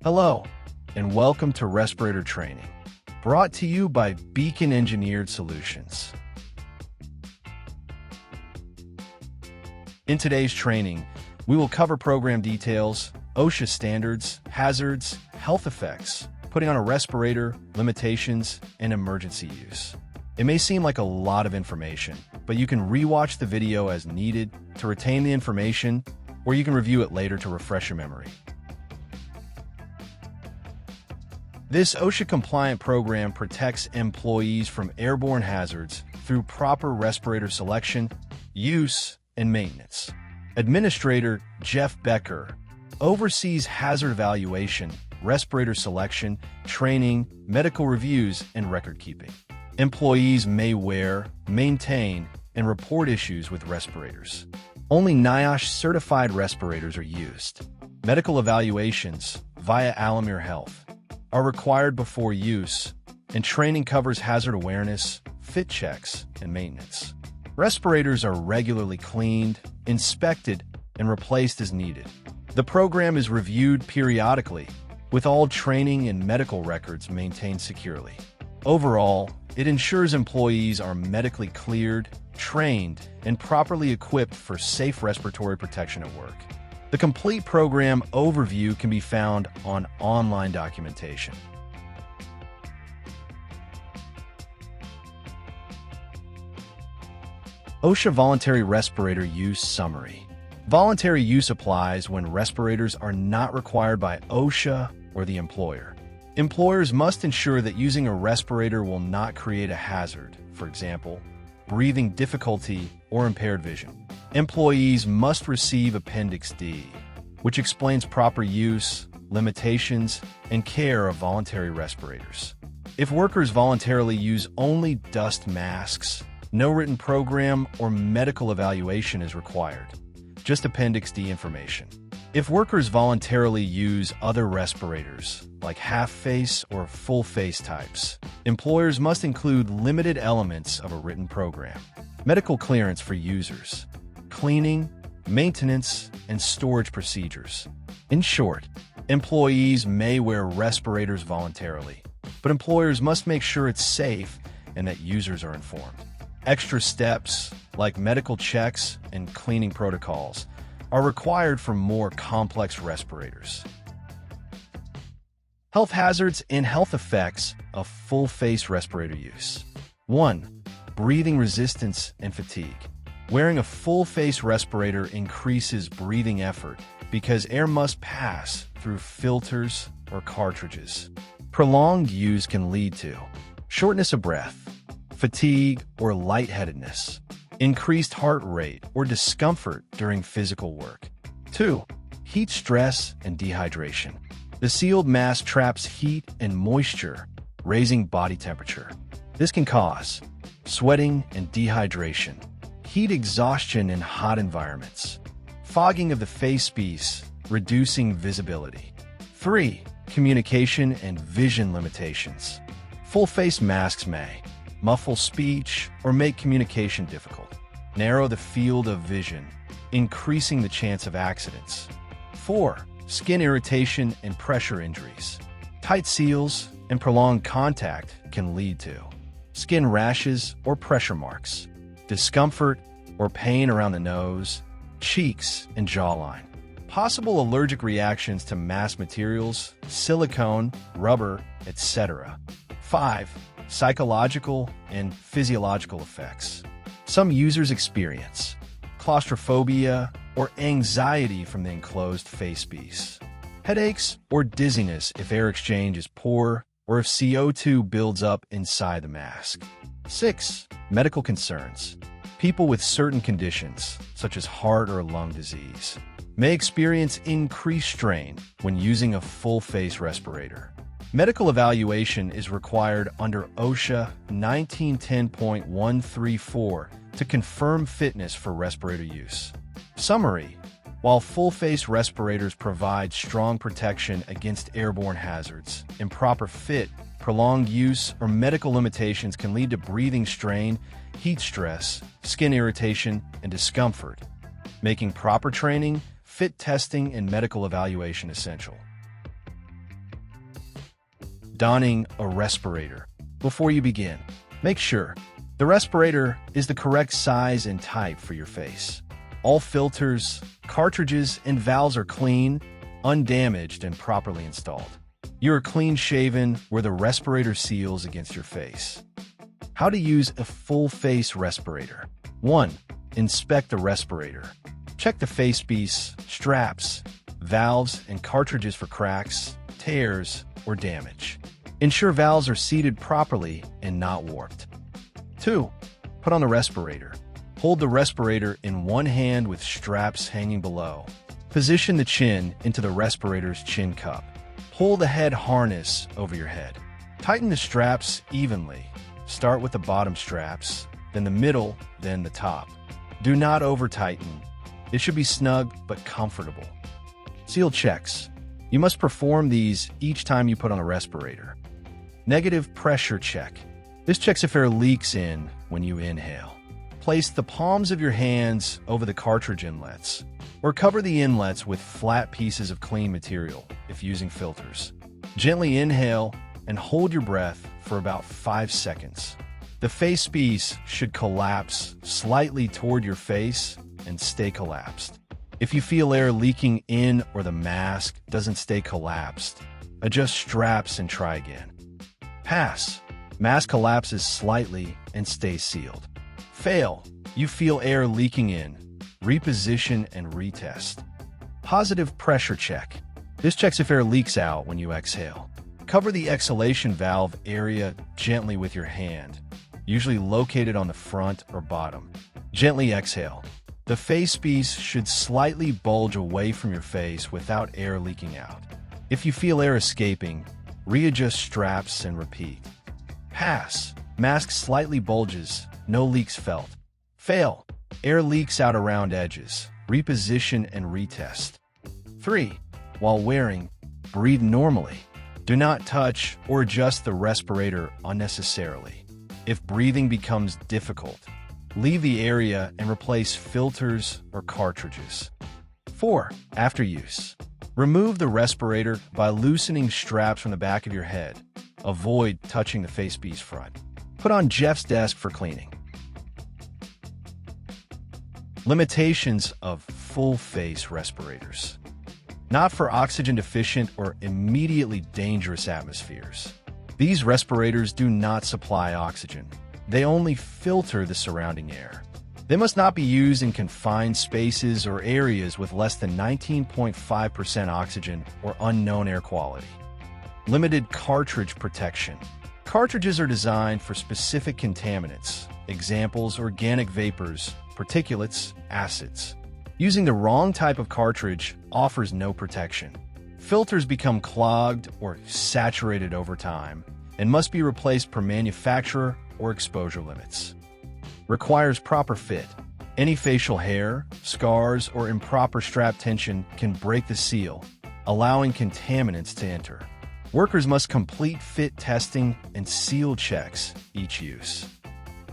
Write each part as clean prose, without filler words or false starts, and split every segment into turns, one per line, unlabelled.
Hello, and welcome to Respirator Training, brought to you by Beacon Engineered Solutions. In today's training, we will cover program details, OSHA standards, hazards, health effects, putting on a respirator, limitations, and emergency use. It may seem like a lot of information, but you can rewatch the video as needed to retain the information, or you can review it later to refresh your memory. This OSHA-compliant program protects employees from airborne hazards through proper respirator selection, use, and maintenance. Administrator Jeff Becker oversees hazard evaluation, respirator selection, training, medical reviews, and record keeping. Employees may wear, maintain, and report issues with respirators. Only NIOSH-certified respirators are used. Medical evaluations via Alamere Health are required before use, and training covers hazard awareness, fit checks, and maintenance. Respirators are regularly cleaned, inspected, and replaced as needed. The program is reviewed periodically, with all training and medical records maintained securely. Overall, it ensures employees are medically cleared, trained, and properly equipped for safe respiratory protection at work. The complete program overview can be found on online documentation. OSHA Voluntary Respirator Use Summary. Voluntary use applies when respirators are not required by OSHA or the employer. Employers must ensure that using a respirator will not create a hazard, for example, breathing difficulty or impaired vision. Employees must receive Appendix D, which explains proper use, limitations, and care of voluntary respirators. If workers voluntarily use only dust masks, no written program or medical evaluation is required, just Appendix D information. If workers voluntarily use other respirators, like half-face or full-face types, employers must include limited elements of a written program. Medical clearance for users, cleaning, maintenance, and storage procedures. In short, employees may wear respirators voluntarily, but employers must make sure it's safe and that users are informed. Extra steps, like medical checks and cleaning protocols, are required for more complex respirators. Health hazards and health effects of full-face respirator use. 1. Breathing resistance and fatigue. Wearing a full-face respirator increases breathing effort because air must pass through filters or cartridges. Prolonged use can lead to shortness of breath, fatigue or lightheadedness, increased heart rate or discomfort during physical work. 2. Heat stress and dehydration. The sealed mask traps heat and moisture, raising body temperature. This can cause sweating and dehydration, heat exhaustion in hot environments, fogging of the face piece, reducing visibility. 3. Communication and vision limitations. Full-face masks may muffle speech or make communication difficult, narrow the field of vision, increasing the chance of accidents. 4. Skin irritation and pressure injuries. Tight seals and prolonged contact can lead to skin rashes or pressure marks, discomfort or pain around the nose, cheeks, and jawline. Possible allergic reactions to mask materials, silicone, rubber, etc. 5. Psychological and physiological effects. Some users experience claustrophobia or anxiety from the enclosed face piece, headaches or dizziness if air exchange is poor or if CO2 builds up inside the mask. 6. Medical concerns. People with certain conditions, such as heart or lung disease, may experience increased strain when using a full-face respirator. Medical evaluation is required under OSHA 1910.134 to confirm fitness for respirator use. Summary: while full-face respirators provide strong protection against airborne hazards, improper fit, prolonged use, or medical limitations can lead to breathing strain, heat stress, skin irritation, and discomfort, making proper training, fit testing, and medical evaluation essential. Donning a respirator. Before you begin, make sure the respirator is the correct size and type for your face. All filters, cartridges, and valves are clean, undamaged, and properly installed. You are clean-shaven where the respirator seals against your face. How to use a full-face respirator. 1. Inspect the respirator. Check the facepiece, straps, valves, and cartridges for cracks, tears, or damage. Ensure valves are seated properly and not warped. 2. Put on the respirator. Hold the respirator in one hand with straps hanging below. Position the chin into the respirator's chin cup. Pull the head harness over your head. Tighten the straps evenly. Start with the bottom straps, then the middle, then the top. Do not over-tighten. It should be snug but comfortable. Seal checks. You must perform these each time you put on a respirator. Negative pressure check. This checks if air leaks in when you inhale. Place the palms of your hands over the cartridge inlets, or cover the inlets with flat pieces of clean material if using filters. Gently inhale and hold your breath for about 5 seconds. The facepiece should collapse slightly toward your face and stay collapsed. If you feel air leaking in or the mask doesn't stay collapsed, adjust straps and try again. Pass. Mask collapses slightly and stays sealed. Fail. You feel air leaking in. Reposition and retest. Positive pressure check. This checks if air leaks out when you exhale. Cover the exhalation valve area gently with your hand, usually located on the front or bottom. Gently exhale. The facepiece should slightly bulge away from your face without air leaking out. If you feel air escaping, readjust straps and repeat. Pass. Mask slightly bulges, no leaks felt. Fail. Air leaks out around edges. Reposition and retest. 3. While wearing, breathe normally. Do not touch or adjust the respirator unnecessarily. If breathing becomes difficult, leave the area and replace filters or cartridges. 4. After use, remove the respirator by loosening straps from the back of your head. Avoid touching the facepiece front. Put on Jeff's desk for cleaning. Limitations of full-face respirators. Not for oxygen-deficient or immediately dangerous atmospheres. These respirators do not supply oxygen. They only filter the surrounding air. They must not be used in confined spaces or areas with less than 19.5% oxygen or unknown air quality. Limited cartridge protection. Cartridges are designed for specific contaminants, examples organic vapors, particulates, acids. Using the wrong type of cartridge offers no protection. Filters become clogged or saturated over time and must be replaced per manufacturer or exposure limits. Requires proper fit. Any facial hair, scars, or improper strap tension can break the seal, allowing contaminants to enter. Workers must complete fit testing and seal checks each use.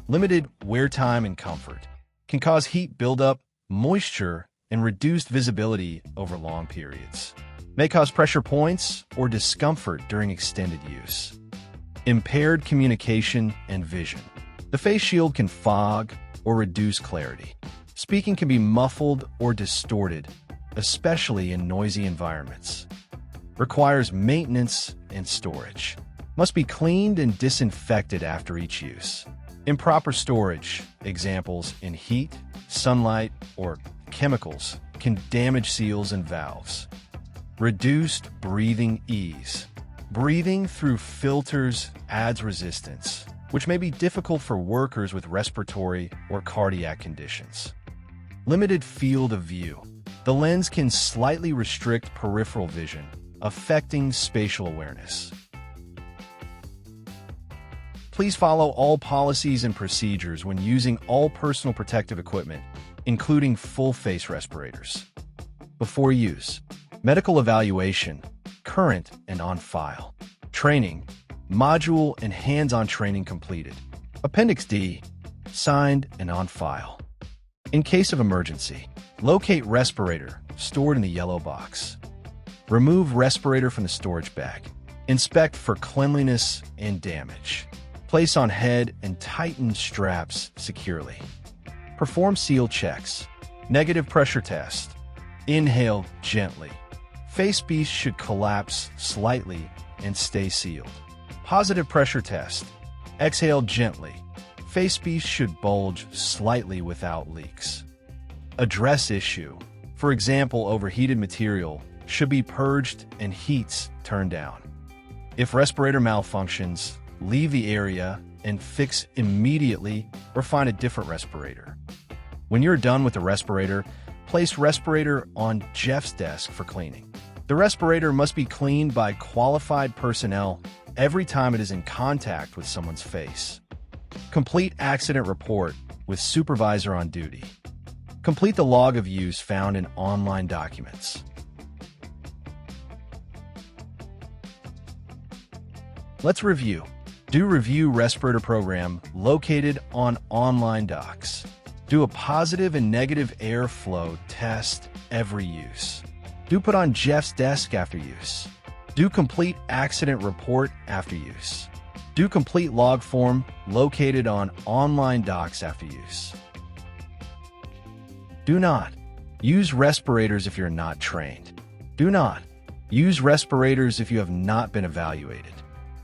Limited wear time and comfort. Can cause heat buildup, moisture, and reduced visibility over long periods. May cause pressure points or discomfort during extended use. Impaired communication and vision. The face shield can fog or reduce clarity. Speaking can be muffled or distorted, especially in noisy environments. Requires maintenance and storage. Must be cleaned and disinfected after each use. Improper storage, examples in heat, sunlight, or chemicals, can damage seals and valves. Reduced breathing ease. Breathing through filters adds resistance, which may be difficult for workers with respiratory or cardiac conditions. Limited field of view. The lens can slightly restrict peripheral vision, affecting spatial awareness. Please follow all policies and procedures when using all personal protective equipment, including full-face respirators. Before use, medical evaluation, current and on file. Training, module and hands-on training completed. Appendix D, signed and on file. In case of emergency, locate respirator stored in the yellow box. Remove respirator from the storage bag. Inspect for cleanliness and damage. Place on head and tighten straps securely. Perform seal checks. Negative pressure test. Inhale gently. Face piece should collapse slightly and stay sealed. Positive pressure test. Exhale gently. Face piece should bulge slightly without leaks. Address issue. For example, overheated material should be purged and heats turned down. If respirator malfunctions, leave the area and fix immediately or find a different respirator. When you're done with the respirator, place respirator on Jeff's desk for cleaning. The respirator must be cleaned by qualified personnel every time it is in contact with someone's face. Complete accident report with supervisor on duty. Complete the log of use found in online documents. Let's review. Do review respirator program located on online docs. Do a positive and negative airflow test every use. Do put on Jeff's desk after use. Do complete accident report after use. Do complete log form located on online docs after use. Do not use respirators if you're not trained. Do not use respirators if you have not been evaluated.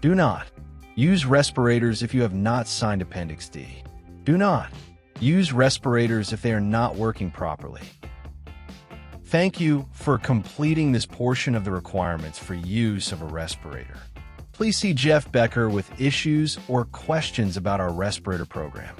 Do not use respirators if you have not signed Appendix D. Do not use respirators if they are not working properly. Thank you for completing this portion of the requirements for use of a respirator. Please see Jeff Becker with issues or questions about our respirator program.